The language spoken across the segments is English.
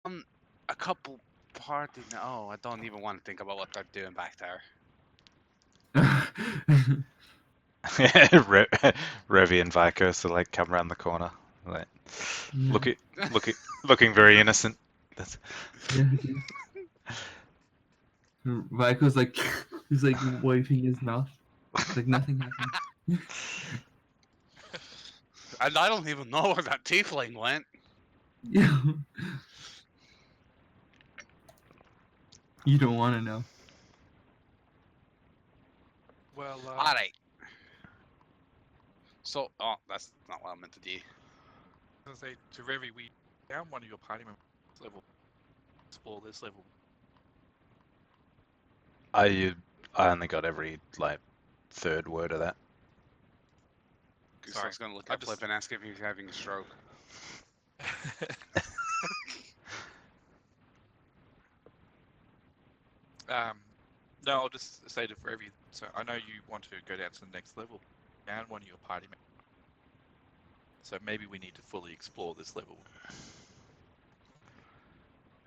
A couple party. No, I don't even want to think about what they're doing back there. Revi and Vico sort of like come around the corner, like Yeah. look looking looking very innocent. That's, Yeah. Vico's like he's like wiping his mouth. Like nothing happened. And I don't even know where that tiefling went. Yeah. You don't want to know. Well, All right. So, oh, that's not what I meant to do. I was gonna say to Revi, we found one of your party members level. Explore this level. I only got every like third word of that. So I Sorry, was gonna look I at just. Flip and ask if he's having a stroke. No, I'll just say to Revi. So I know you want to go down to the next level. Found one of your party members. So maybe we need to fully explore this level.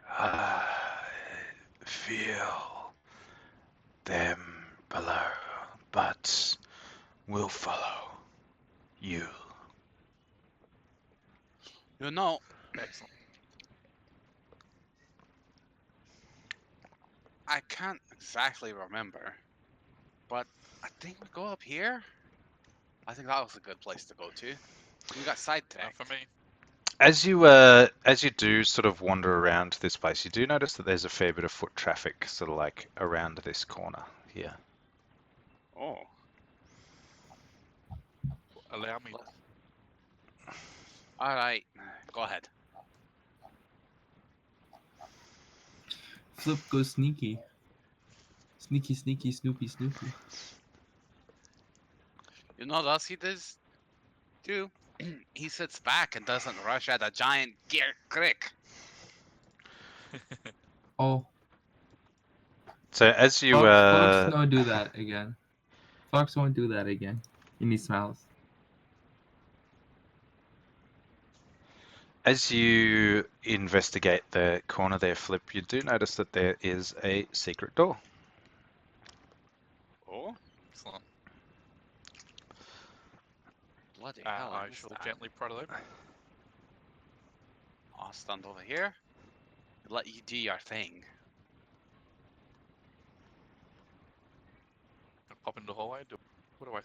I feel them below, but we'll follow you. You know, Excellent. I can't exactly remember, but I think we go up here. I think that was a good place to go to. We got sidetracked. For me, As you do sort of wander around this place, you do notice that there's a fair bit of foot traffic sort of like around this corner here. Oh, allow me. all right. Go ahead. Flip goes sneaky. Sneaky, sneaky, Snoopy, Snoopy. You know what else he does do? He sits back and doesn't rush at a giant crick. Oh, So as you Fox don't do that again. Fox won't do that again. And he smiles. as you investigate the corner there, Flip, you do notice that there is a secret door. Oh, Excellent. bloody hell! I I missed shall that. gently prod it open. I'll stand over here. Let you do your thing. Pop into the hallway. What do I?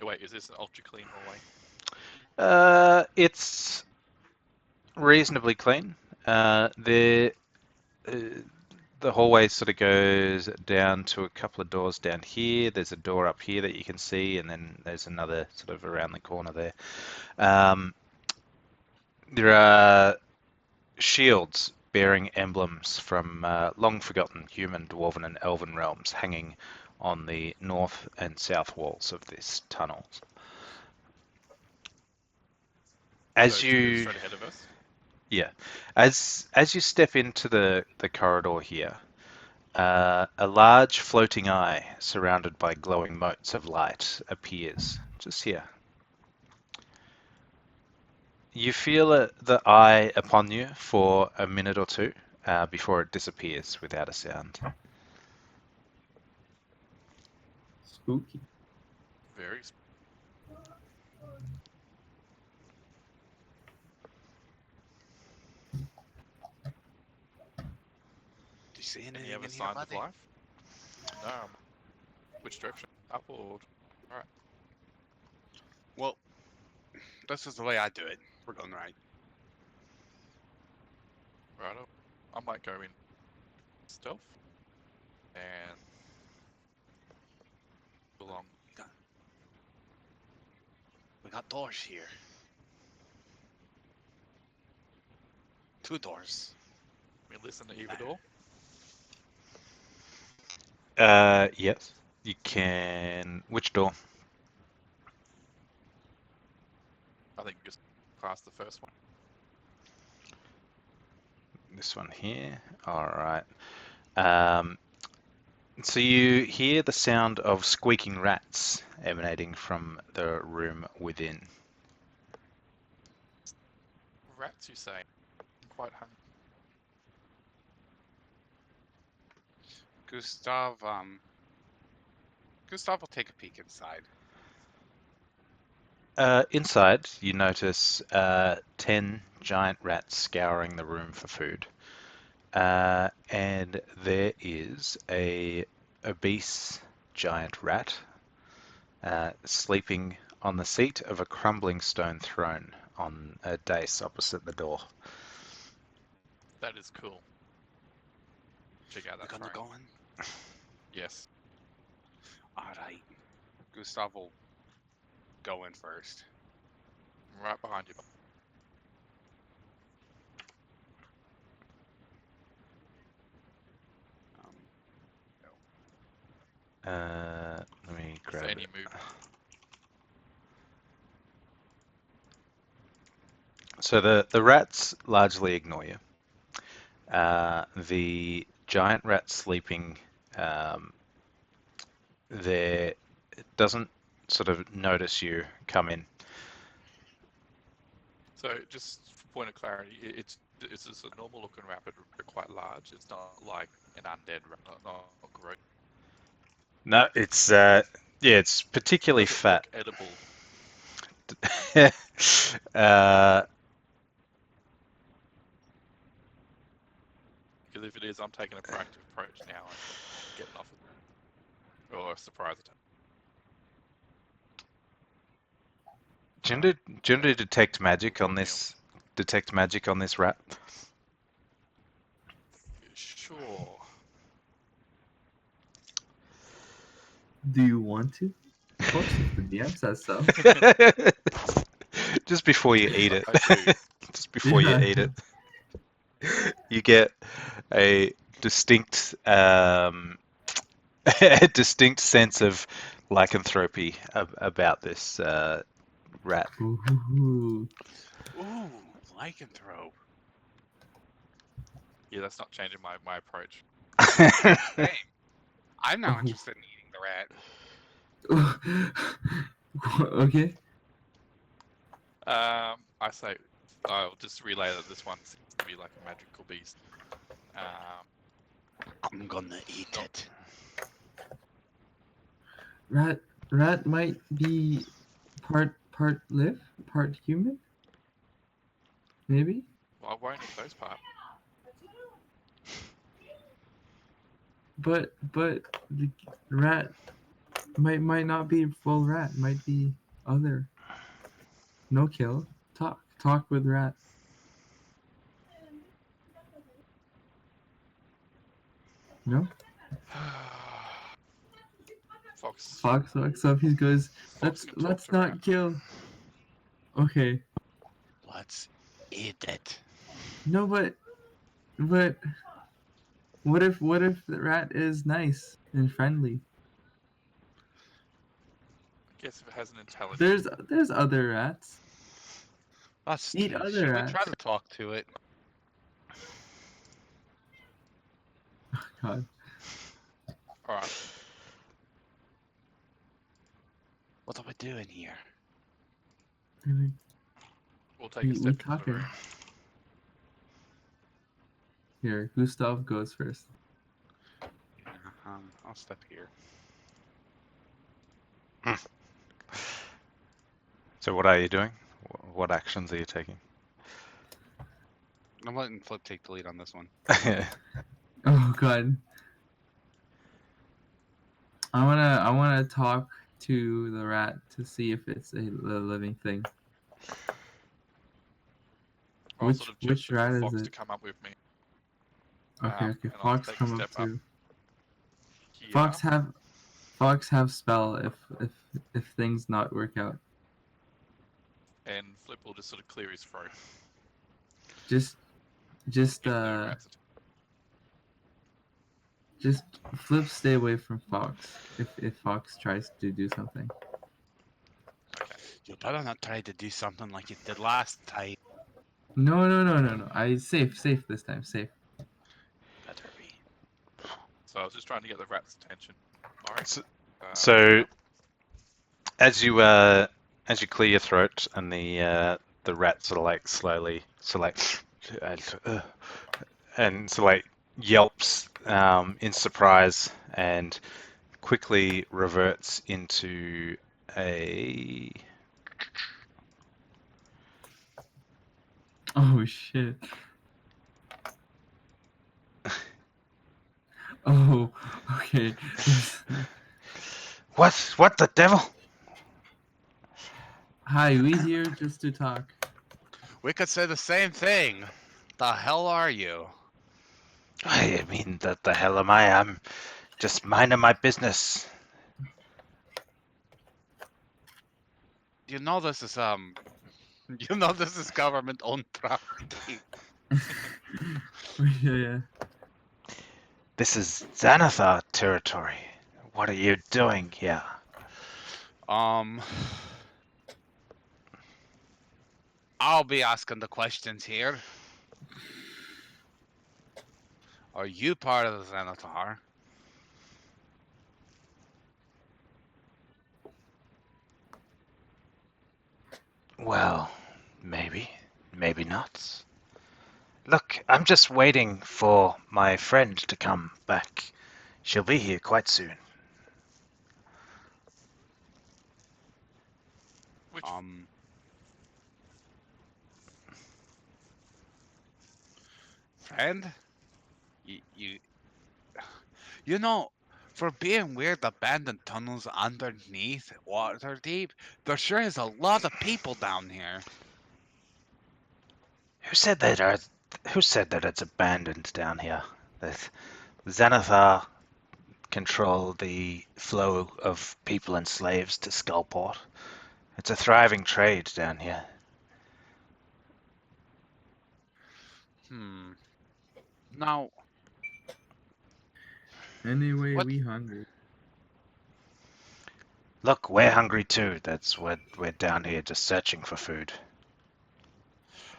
Wait, is this an ultra clean hallway? It's reasonably clean. Uh, the hallway sort of goes down to a couple of doors down here. There's a door up here that you can see, and then there's another sort of around the corner there. There are shields bearing emblems from long forgotten human, dwarven, and elven realms hanging on the north and south walls of this tunnel. As So two you straight ahead of us. Yeah, as you step into the corridor here, a large floating eye surrounded by glowing motes of light appears just here. You feel the eye upon you for a minute or two before it disappears without a sound. Spooky. Very. Do you see Any anything other in here, signs of buddy? life? No. Which direction? Up or? Alright. Well, this is the way I do it. We're going right. Right. I might go in stealth and along. We got doors here. Two doors. We listen to either door. Yes, you can. Which door? I think just past the first one. This one here. All right. Um, So you hear the sound of squeaking rats emanating from the room within. Rats, you say? I'm quite hungry. Gustav, Gustav will take a peek inside. Inside, you notice 10 giant rats scouring the room for food. And there is a obese giant rat sleeping on the seat of a crumbling stone throne on a dais opposite the door. That is cool. Check out We're that gonna throne. go in. Yes. Alright. Gustav will go in first. I'm right behind you. Let me Is grab there it. any movement? So the rats largely ignore you. The giant rat sleeping there doesn't sort of notice you come in. So just for point of clarity, it's just a normal looking rat, but they're quite large. It's not like an undead rat, not gross. No, it's it's particularly Does it fat. look edible? uh, Because if it is, I'm taking a proactive approach now and getting off it. Or a surprise attack. do you want to detect magic on this? Detect magic on this rat? Sure. Do you want to? Of course, if the DM says so. Just before you eat it. I do. Just before you eat it, you get a distinct a distinct sense of lycanthropy about this rat. Ooh. Ooh, lycanthrope. Yeah, that's not changing my approach. Hey, I'm now Oh. interested in eating the rat. Okay. I say I'll just relay that this one seems to be like a magical beast. I'm gonna eat it. Rat might be part live, part human. Maybe. Well, I won't eat those parts. But the rat might not be full rat. Might be other. No kill. Talk with rat. No. Fox. Fox walks up. He goes, Fox can talk let's to not rat. kill. Okay. Let's eat it. No, but what if the rat is nice and friendly? I guess if it has an intelligence. There's other rats. Let's Eat see. other Should we rats. try to talk to it? God. All right. What are we doing here? We'll take a We step into the talking. room. Here, Gustav goes first. I'll step here. So what are you doing? What actions are you taking? I'm letting Flip take the lead on this one. Oh God. I wanna talk to the rat to see if it's a living thing. I'll Which- sort of which gesture rat for is Fox it? to come up with me. Okay, And I'll Fox take a come up step too. here. Fox have spell if things not work out. And Flip will just sort of clear his throat. Just If no rats attack. just Flip stay away from Fox if Fox tries to do something. Okay. You better not try to do something like you did last time. No. I safe this time. Safe. Better be. So I was just trying to get the rat's attention. All right. So as you clear your throat and the rat sort of like slowly and so like yelps in surprise and quickly reverts into a... Oh shit. Oh, okay. What the devil? Hi, we here just to talk. We could say the same thing. The hell are you? I mean, the hell am I? I'm just minding my business. You know this is you know this is government-owned property. Yeah. This is Xanathar territory. What are you doing here? I'll be asking the questions here. Are you part of the Xanatar? Well, maybe, maybe not. Look, I'm just waiting for my friend to come back. She'll be here quite soon. Which Friend? You you know, for being weird abandoned tunnels underneath water deep, there sure is a lot of people down here. Who said that it's abandoned down here? That Xanathar control the flow of people and slaves to Skullport. It's a thriving trade down here. Now, Anyway, what we hungry. Look, we're hungry too. That's what we're down here just searching for food.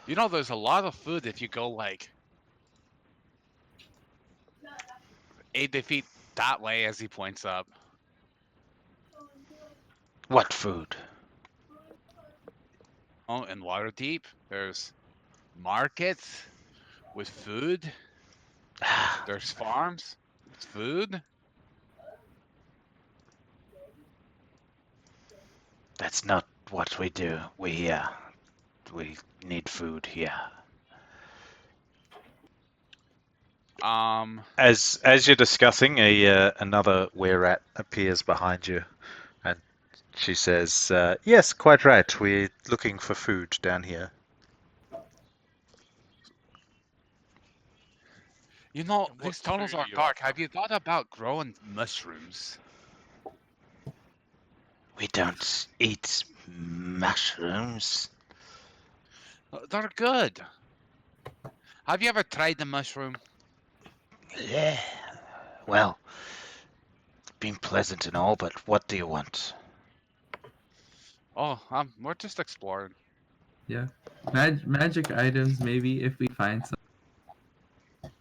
you know there's a lot of food if you go like 80 feet that way as he points up. What food? Oh, in Waterdeep, there's markets with food. There's farms with food. That's not what we do. We need food here. As you're discussing, another were-rat appears behind you, and she says, "Yes, quite right. We're looking for food down here." You know, and what these tunnels food are are you dark. after? Have you thought about growing mushrooms? We don't eat mushrooms. They're good. Have you ever tried the mushroom? Yeah. Well, been pleasant and all, but what do you want? Oh, we're just exploring. Yeah. Magic items, maybe, if we find some.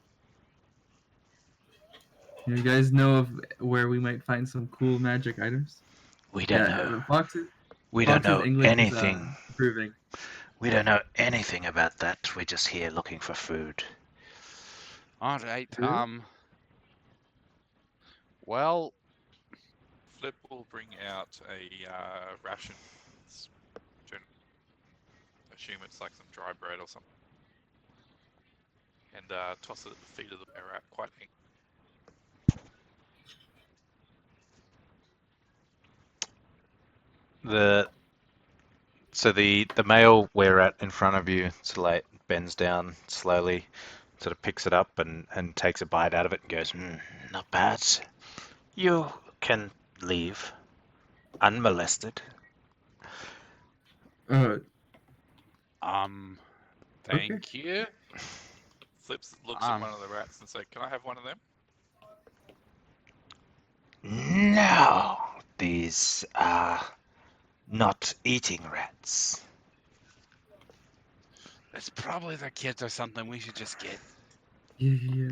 You guys know of where we might find some cool magic items? We don't Yeah, know. We don't Fox's know English is anything. improving. We don't know anything about that. We're just here looking for food. All right. Really? Well, Flip will bring out a ration. Assume it's like some dry bread or something, and toss it at the feet of the rat. Quite angry. The male were-rat in front of you sort of like bends down slowly, sort of picks it up and takes a bite out of it and goes, "Not bad. You can leave unmolested." thank you. Flips looks at one of the rats and says, "Can I have one of them?" No, these are not eating rats. It's probably their kids or something. We should just get. Yeah.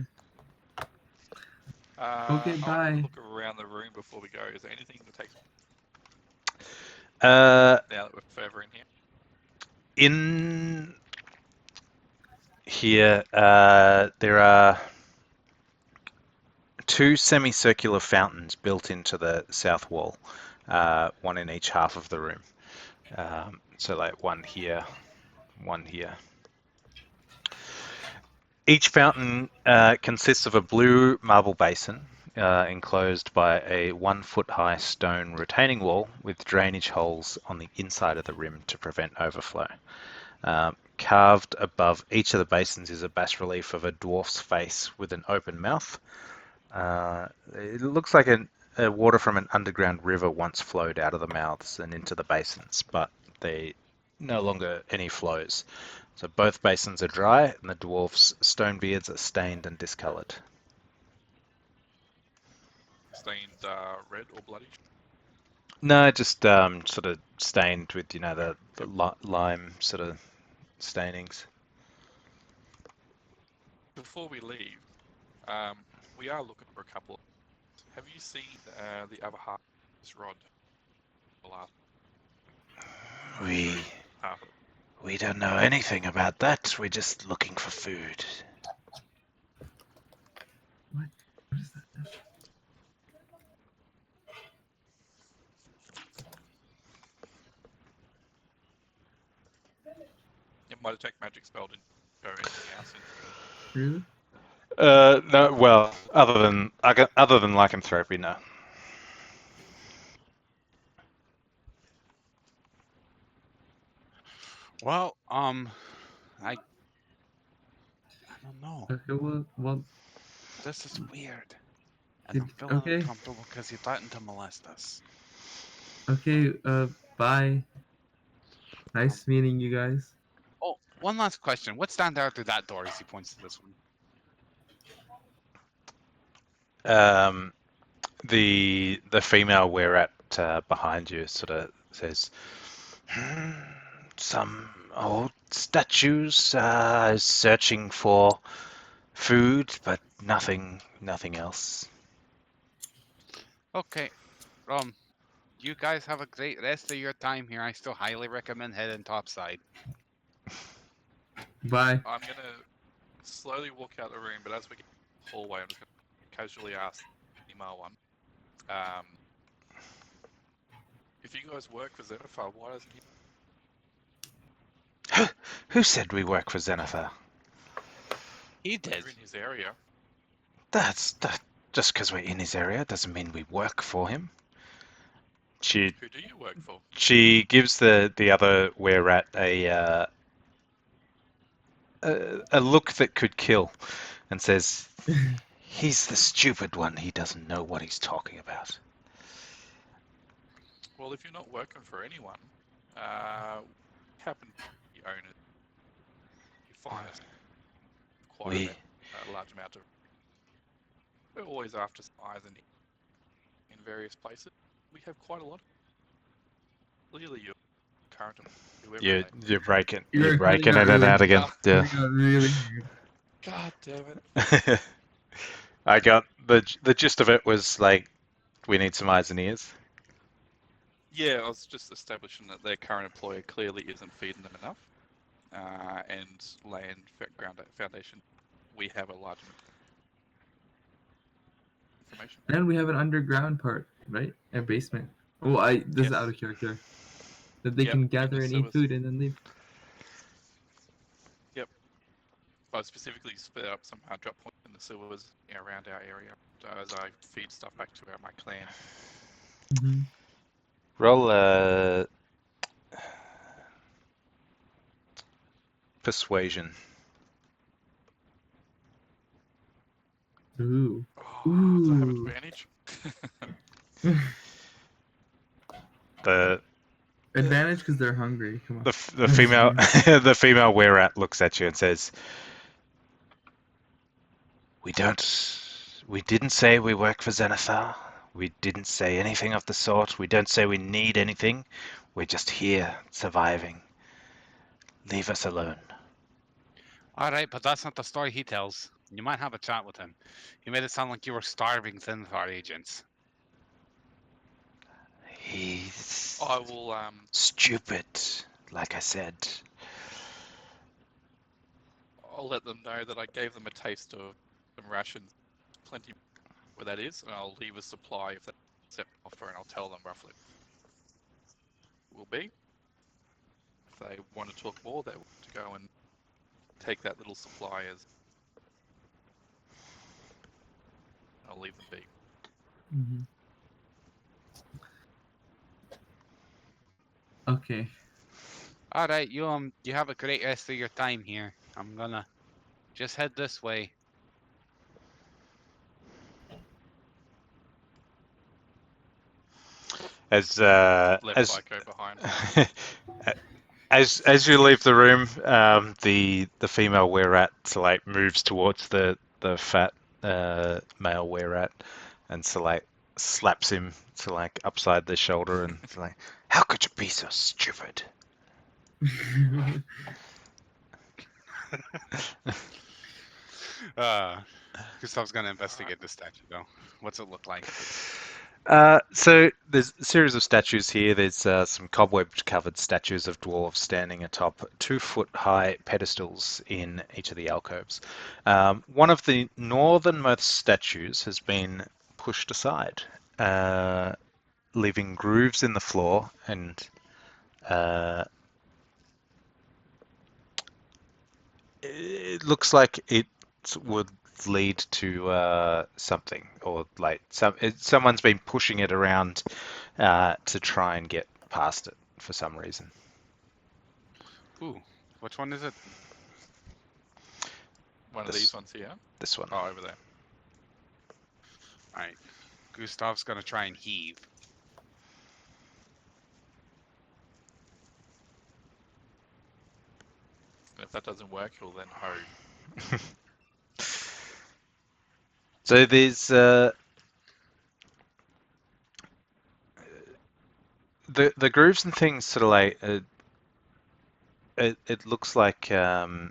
Okay, I want to have a bye. look around the room before we go. Is there anything that takes Uh, now that we're further in here? in here, there are two semicircular fountains built into the south wall, one in each half of the room. So like one here, one here. Each fountain consists of a blue marble basin enclosed by a 1 foot high stone retaining wall with drainage holes on the inside of the rim to prevent overflow. Carved above each of the basins is a bas relief of a dwarf's face with an open mouth. It looks like water from an underground river once flowed out of the mouths and into the basins, but they no longer any flows. So both basins are dry, and the dwarf's stone beards are stained and discoloured. Stained red or bloody. No, just sort of stained with, the lime sort of stainings. Before we leave, we are looking for a couple. Have you seen the other half of this rod? The last We half of it. we don't know anything about that. We're just looking for food. What is that? It might have taken magic spell to go anything else. Really? No, well, other than lycanthropy, no. Well, I don't know. Okay, well, This is weird. And I'm feeling okay. uncomfortable because he threatened to molest us. Okay, bye. Nice meeting you guys. Oh, one last question. What's down there through that door as he points to this one? The female we're at behind you sort of says, some old statues searching for food, but nothing else. Okay. You guys have a great rest of your time here. I still highly recommend heading topside. Bye. I'm gonna slowly walk out the room, but as we get to the hallway, I'm just gonna casually ask the email one. If you guys work for Zenithar, why doesn't he? Who said we work for Zenithar? He did. You're in his area. That just because we're in his area doesn't mean we work for him. She Who do you work for? She gives the other were rat a look that could kill, and says, "He's the stupid one. He doesn't know what he's talking about." Well, if you're not working for anyone, happen to be owners, you find us quite a large amount of. We're always after spies in various places. We have quite a lot. Clearly, you're current. You're breaking You're it really out again. Yeah. Really. God damn it! I got the gist of it was like, we need some eyes and ears. Yeah, I was just establishing that their current employer clearly isn't feeding them enough, and Land Foundation, we have a large amount of information. And we have an underground part, right? A basement. Oh, this is out of character. That they can gather and eat food and then leave. Yep. I specifically split up some drop points in the sewers around our area as I feed stuff back to my clan. Mm-hmm. Roll persuasion. Ooh. Oh, do I have advantage? The Advantage because they're hungry. Come on. the female the female were rat looks at you and says, We didn't say we work for Zenithar. We didn't say anything of the sort. We don't say we need anything. We're just here, surviving. Leave us alone. All right, but that's not the story he tells. You might have a chat with him. He made it sound like you were starving Zenithar agents. He's I will. stupid, like I said. I'll let them know that I gave them a taste of some rations, plenty where that is, and I'll leave a supply if they accept my offer, and I'll tell them roughly will be. If they want to talk more, they want to go and take that little supply as I'll leave them be. Mm-hmm. Okay. All right, you have a great rest of your time here. I'm gonna just head this way. As Left Psycho behind. as you leave the room, the female were-rat like moves towards the fat male were-rat and so like slaps him to like upside the shoulder and it's like, how could you be so stupid? Gustav's gonna investigate the statue though. What's it look like? So there's a series of statues here. There's some cobweb-covered statues of dwarves standing atop 2-foot-high pedestals in each of the alcoves. One of the northernmost statues has been pushed aside, leaving grooves in the floor, and it looks like it would lead to something, or like someone's been pushing it around to try and get past it for some reason. Ooh, which one is it? One of these ones here. This one. Oh, over there. All right, Gustav's gonna try and heave. And if that doesn't work, he'll then hoe. So there's the grooves and things sort of like it looks like a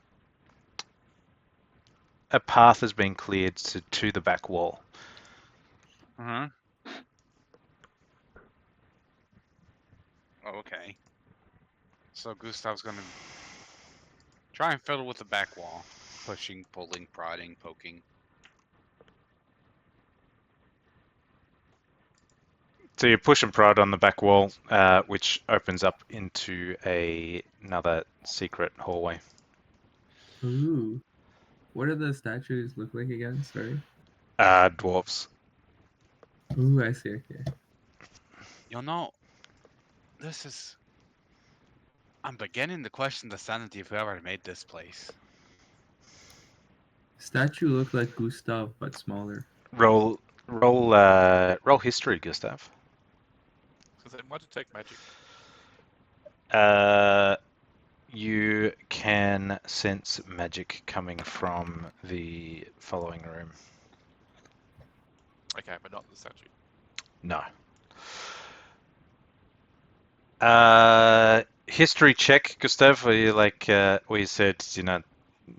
path has been cleared to the back wall. Uh-huh. Oh, okay. So Gustav's gonna try and fiddle with the back wall. Pushing, pulling, prodding, poking. So you push and prod on the back wall, which opens up into another secret hallway. Ooh. What do the statues look like again? Sorry. Dwarves. Ooh, I see. Okay. You know, this is. I'm beginning to question the sanity of whoever made this place. Statue look like Gustav, but smaller. Roll history, Gustav. So they might detect magic. You can sense magic coming from the following room. Okay, but not the statue. No. History check, Gustav. Where you where you said,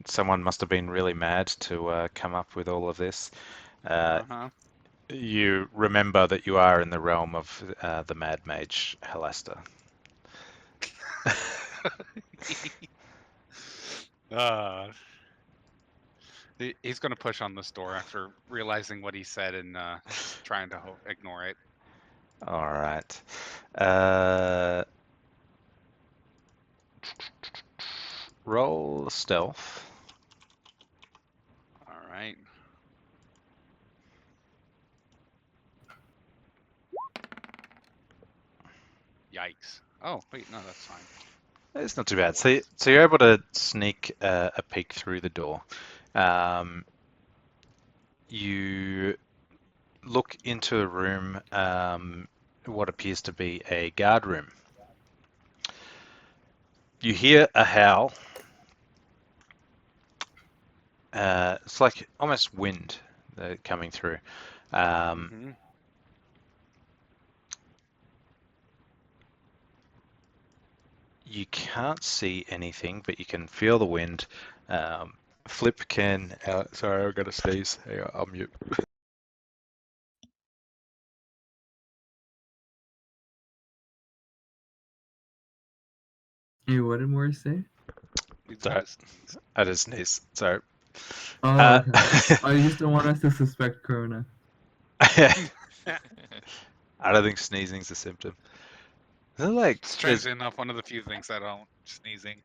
someone must have been really mad to come up with all of this. Uh-huh. You remember that you are in the realm of the Mad Mage Halaster. He's gonna push on this door after realizing what he said and just trying to ignore it. All right. Roll stealth. All right. Yikes. Oh, wait, no, that's fine. It's not too bad. So you're able to sneak a peek through the door. You look into a room, what appears to be a guard room. You hear a howl. It's like almost wind coming through. Mm-hmm. You can't see anything, but you can feel the wind. Flip can. Sorry, I've got to sneeze. Hang on, I'll mute. Hey, what did Morris say? Sorry, I just sneezed. Sorry. Oh, okay. Oh, you just don't want us to suspect Corona. I don't think sneezing's a symptom. Is it like Strangely enough, one of the few things I don't sneezing.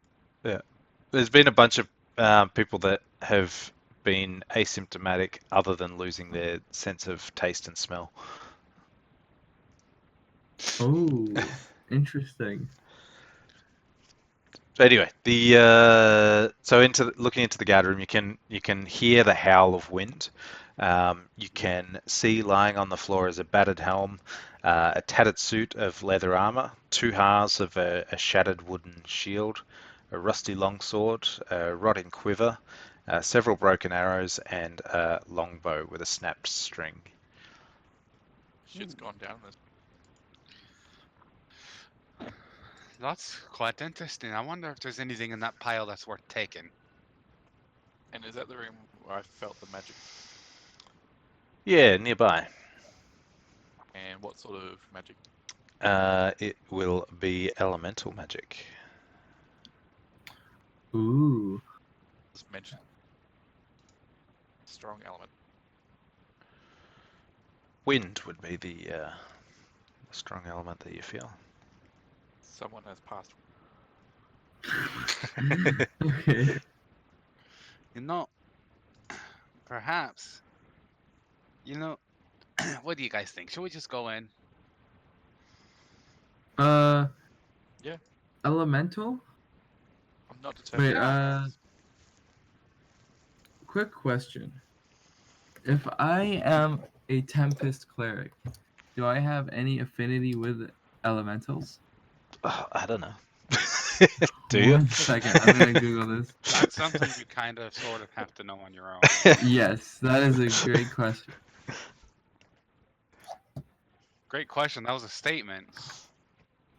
there's been a bunch of people that have been asymptomatic other than losing their sense of taste and smell. Oh, interesting. Anyway, so looking into the guard room, you can hear the howl of wind. You can see lying on the floor is a battered helm, a tattered suit of leather armor, two halves of a shattered wooden shield, a rusty longsword, a rotting quiver, several broken arrows, and a longbow with a snapped string. Shit's gone down this. That's quite interesting. I wonder if there's anything in that pile that's worth taking. And is that the room where I felt the magic? Yeah, nearby. And what sort of magic? It will be elemental magic. Ooh. Just mention strong element. Wind would be the strong element that you feel. Someone has passed. Okay. You know, perhaps. You know, what do you guys think? Should we just go in? Yeah. Elemental? I'm not determined. Wait, quick question. If I am a Tempest cleric, do I have any affinity with elementals? I don't know. Do you? One second, I'm gonna Google this. That's something you kind of sort of have to know on your own. Yes, that is a great question. Great question. That was a statement.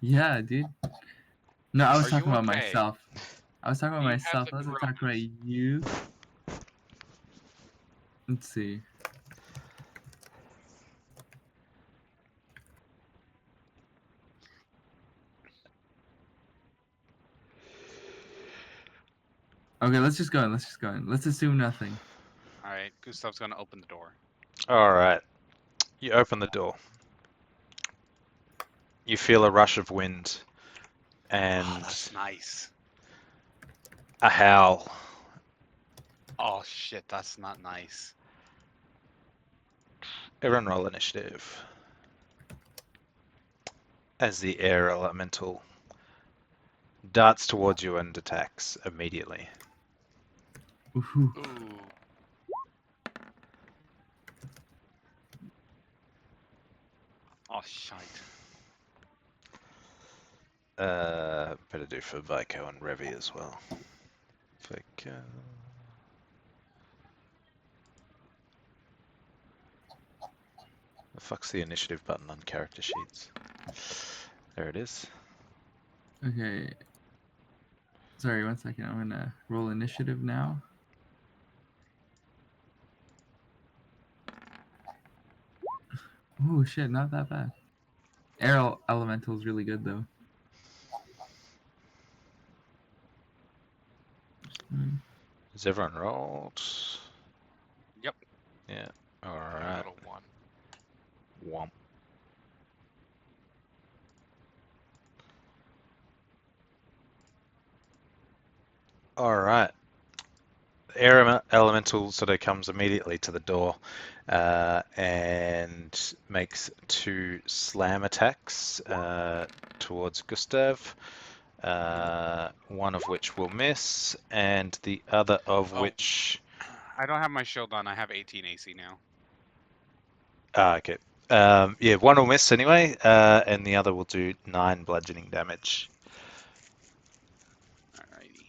Yeah, dude. No, I was Are talking you about okay? myself. I was talking about Do you have myself. the I wasn't talking about grumps? you. Let's see. Okay, let's just go in. Let's just go in. Let's assume nothing. All right, Gustav's gonna open the door. All right. You open the door. You feel a rush of wind Oh, and that's nice. a howl. Oh shit, that's not nice. Everyone roll initiative. As the air elemental darts towards you and attacks immediately. Ooh. Ooh. Oh shite. Better do for Vico and Revi as well. Vico. The fuck's the initiative button on character sheets? There it is. Okay. Sorry, one second. I'm gonna roll initiative now. Oh shit, not that bad. Air elemental is really good though. Has everyone rolled? Yep. Yeah. I Alright. got a 1. Womp. Alright. Air elemental sort of comes immediately to the door and makes 2 slam attacks towards Gustav. One of which will miss, and the other of Oh. which. I don't have my shield on. I have 18 AC now. Okay. Yeah, one will miss anyway, and the other will do 9 bludgeoning damage. Alrighty.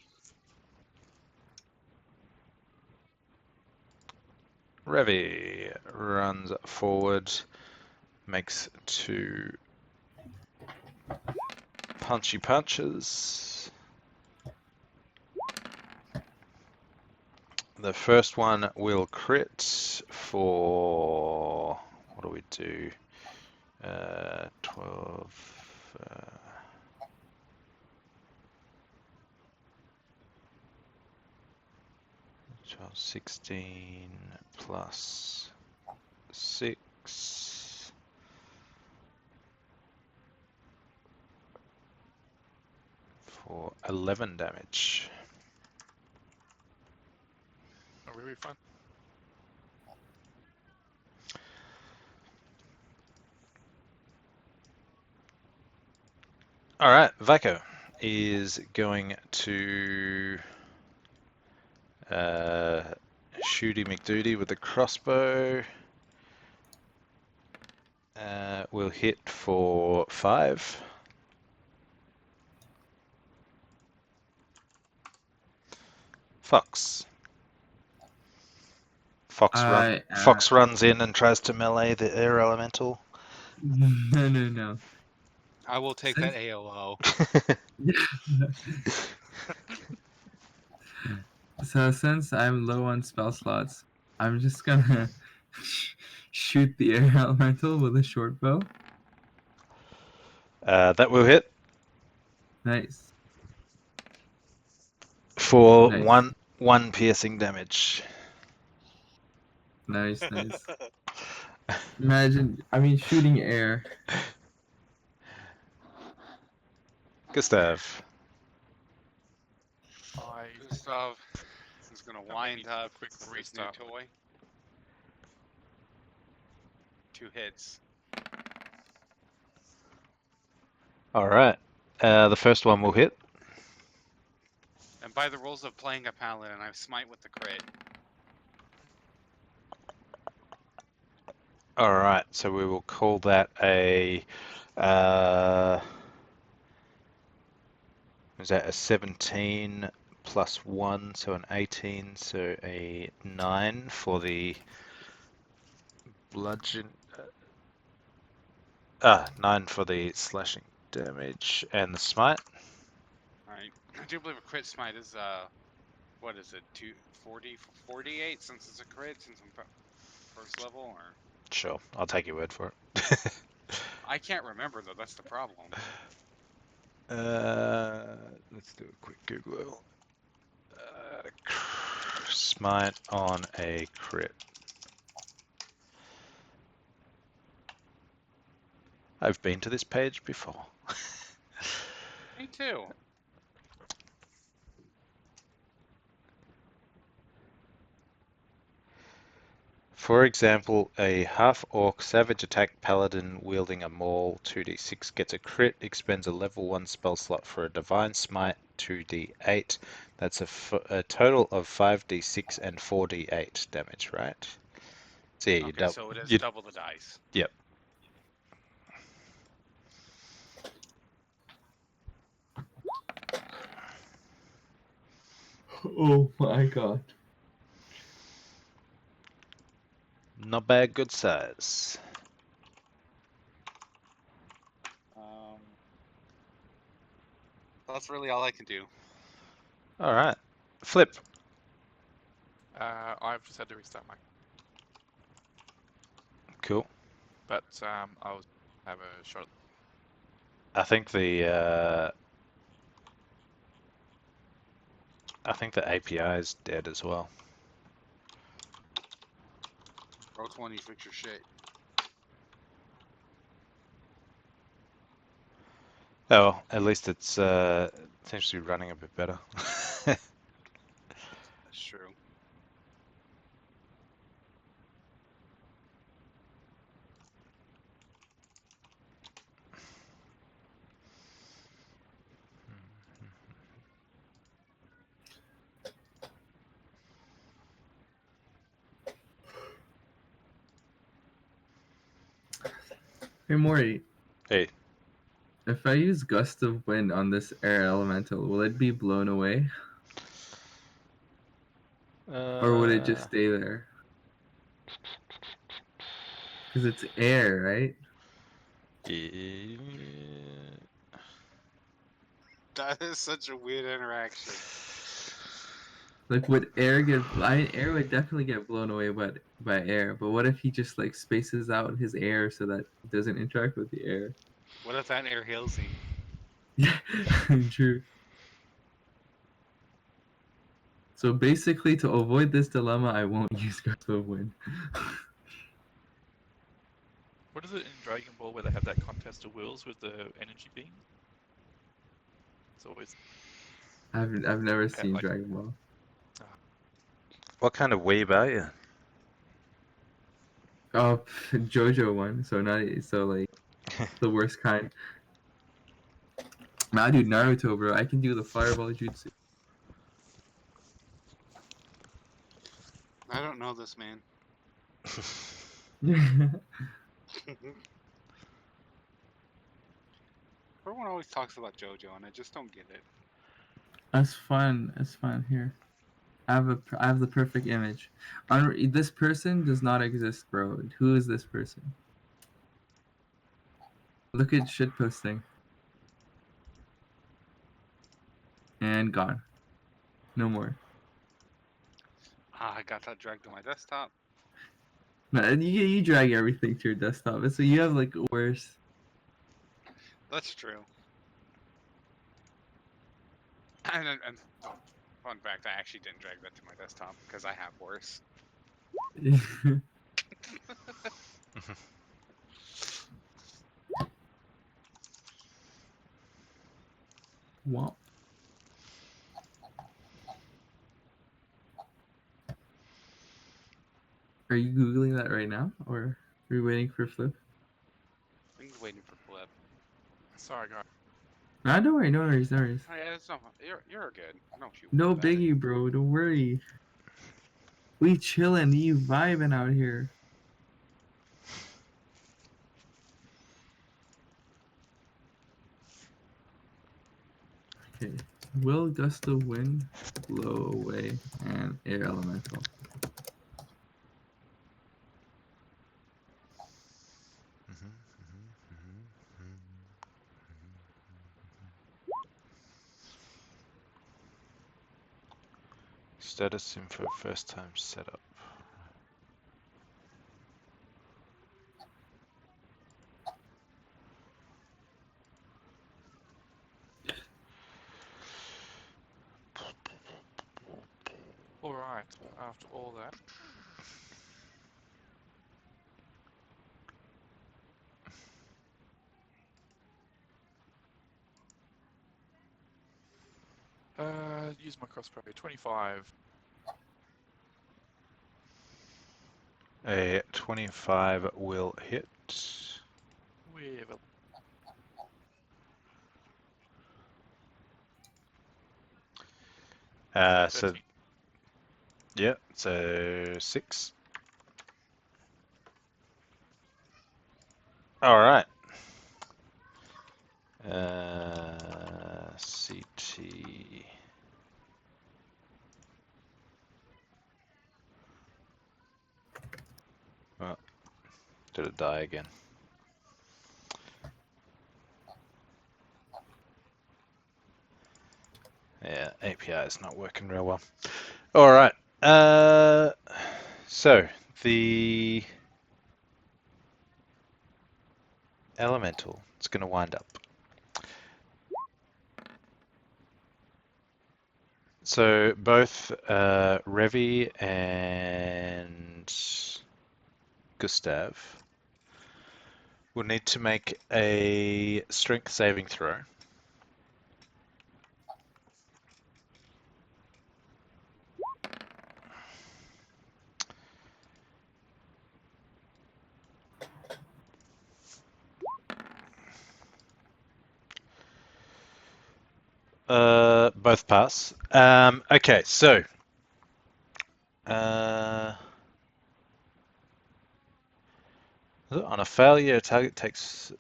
Revi runs forward, makes 2 punchy punches. The first one will crit for, what do we do? 12. 12, 16 plus 6. for 11 damage. Oh, really fun. All right, Vaco is going to Shooty McDuty with the crossbow. Will hit for 5. Fox. Fox runs in and tries to melee the air elemental. No. I will take Since- that AOO. So since I'm low on spell slots, I'm just gonna shoot the air elemental with a short bow. That will hit Nice. for Nice. one piercing damage. Nice. Imagine, shooting air. Gustav. Gustav is gonna wind up quick his new restart. toy. 2 hits. All right. The first one will hit. And by the rules of playing a paladin, I smite with the crit. All right. So we will call that a. Is that a 17 plus 1, so an 18, so a 9 for the bludgeon. 9 for the slashing damage and the smite. Alright. I do believe a crit smite is, what is it, 48 since it's a crit, since I'm first level, or? Sure, I'll take your word for it. I can't remember though, that's the problem. Let's do a quick Google. Smite on a crit. I've been to this page before. Me too. For example, a half-orc savage attack paladin wielding a maul 2d6 gets a crit, expends a level 1 spell slot for a divine smite 2d8. That's a total of 5d6 and 4d8 damage, right? So yeah, Okay, so it is you double the dice. Yep. Oh my god. Not bad, good size. That's really all I can do. All right, Flip. I've just had to restart my. Cool. But I'll have a shot. I think the API is dead as well. Roll 20, fix your shit. Oh, well, at least it's essentially running a bit better. That's true. Hey Maury, Hey. if I use Gust of Wind on this air elemental, will it be blown away? Or would it just stay there? Because it's air, right? That is such a weird interaction. Like, would air air would definitely get blown away by air, but what if he just like spaces out his air so that it doesn't interact with the air? What if that air heals him? Yeah, true. So basically, to avoid this dilemma, I won't use Gust of Wind. What is it in Dragon Ball where they have that contest of wills with the energy beam? always I've never seen like- Dragon Ball. What kind of weeb are you? Oh, JoJo one. So not so like the worst kind. Man, I do Naruto, bro. I can do the fireball jutsu. I don't know this man. Everyone always talks about JoJo, and I just don't get it. That's fun. That's fun. Here, I have the perfect image. This person does not exist, bro. Who is this person? Look at shit posting. And gone. No more. Ah, I got that dragged to my desktop. No, and you drag everything to your desktop, and so you have like worse. That's true. And fun fact, I actually didn't drag that to my desktop because I have worse. Wow. Are you googling that right now, or are you waiting for Flip? I'm waiting for Flip. Sorry, guys. Nah, don't worry. No worries. No worries. Oh, yeah, it's no, you're good. Don't you No worry about it. biggie, bro. Don't worry. We chillin', you vibing out here. Okay. Will gust of wind blow away an air elemental? Status info first time setup. All right. After all that, use my crossbow. 25. A 25 will hit. With a So 13. yeah, so 6. All right. CT. Oh, did it die again? Yeah, API is not working real well. All right. So the elemental is going to wind up. So both Revi and Gustav will need to make a strength saving throw. Both pass. Okay, so on a failure, a target takes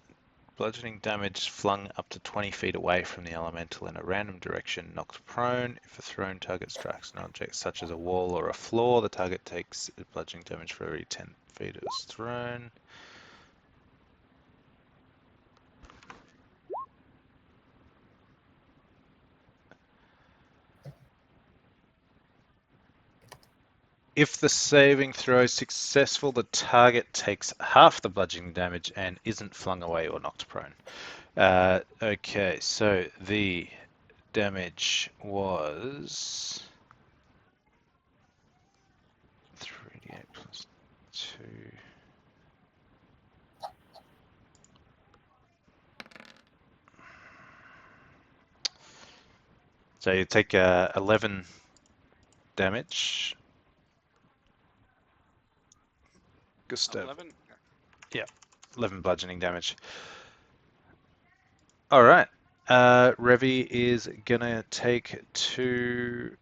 bludgeoning damage flung up to 20 feet away from the elemental in a random direction, knocked prone. If a thrown target strikes an object such as a wall or a floor, the target takes bludgeoning damage for every 10 feet it was thrown. If the saving throw is successful, the target takes half the bludgeoning damage and isn't flung away or knocked prone. Okay, so the damage was 3d8 plus 2. So you take 11 damage. Gustav. 11. 11 bludgeoning damage. All right. Revi is gonna take 2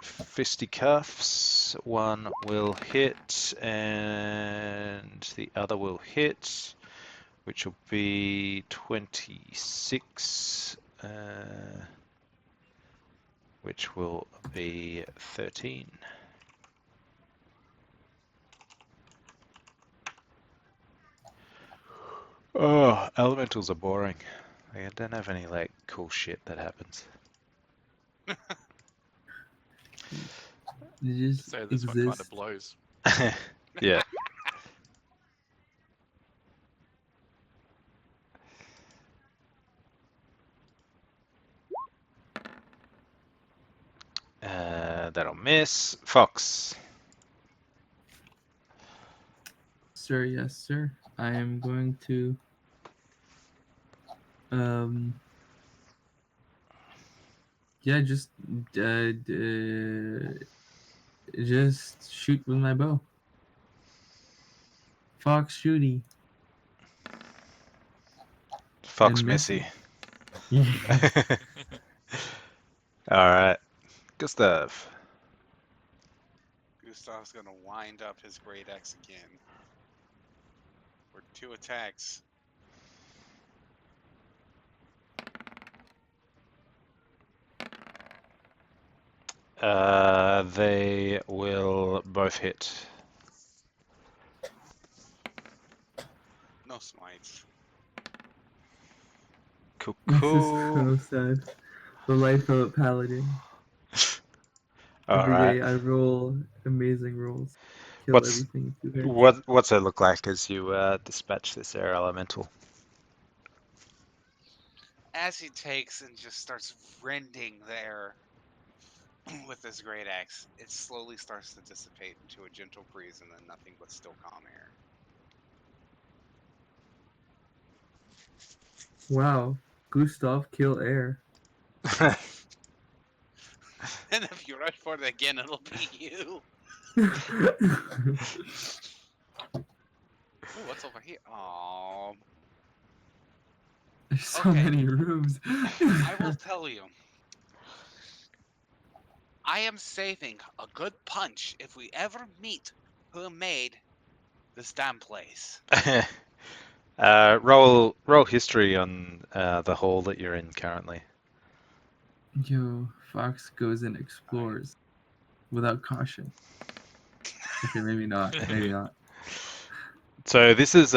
fisticuffs. One will hit, and the other will hit, which will be 26, which will be 13. Oh, elementals are boring. I don't have any like cool shit that happens. They just So this one kind of exist. blows. Yeah. That'll miss. Fox. Sir, yes, sir. I am going to yeah, just shoot with my bow. Fox shooty. Fox And Missy. Missy. Alright. Gustav. Gustav's gonna wind up his great axe again. For 2 attacks. They will both hit. No smites. Cool, This is cool. so sad. The life of a paladin. Every Alright. day I roll amazing rolls. Kill everything in 2 hits. What's it look like as you dispatch this air elemental? As he takes and just starts rending the air with his great axe, it slowly starts to dissipate into a gentle breeze and then nothing but still calm air. Wow. Gustav, kill air. And if you rush for it again, it'll be you. Ooh, what's over here? Oh, There's so Okay. many rooms. I will tell you. I am saving a good punch if we ever meet who made this damn place. Roll history on the hall that you're in currently. Yo, Fox goes and explores without caution. Okay, maybe not. Maybe not. So this is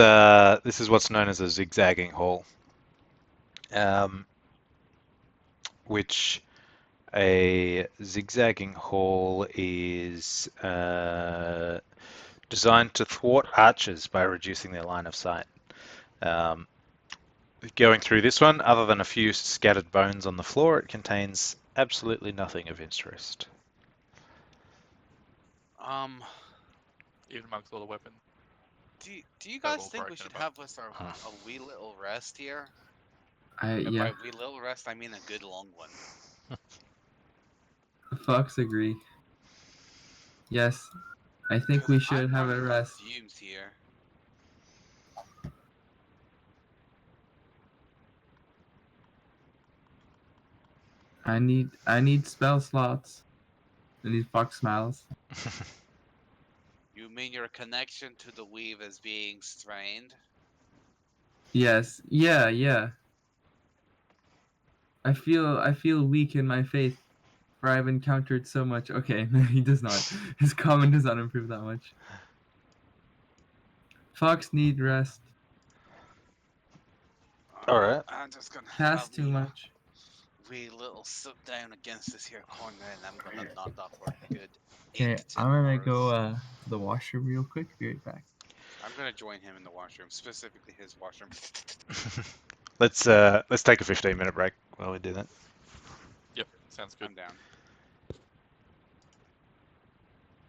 what's known as a zigzagging hall, which a zigzagging hall is designed to thwart archers by reducing their line of sight. Going through this one, other than a few scattered bones on the floor, it contains absolutely nothing of interest. Even amongst all the weapons. Do you They're guys all think we broken should apart. have us a wee little rest here? Yeah. By wee little rest, I mean a good long one. Fox agree. Yes, I think we should I'm have a running on rest. fumes here. I need spell slots. I need Fox smiles. You mean your connection to the weave is being strained? Yes. Yeah. I feel weak in my faith, for I've encountered so much. Okay, he does not. His comment does not improve that much. Fox need rest. Alright. I'm just gonna Cast have too me much. wee little sit down against this here corner and I'm gonna nod off for a good Okay, 8 to 10 I'm gonna hours. go to the washroom real quick. Be right back. I'm gonna join him in the washroom, specifically his washroom. Let's take a 15-minute break while we do that. Yep, sounds good. I'm down.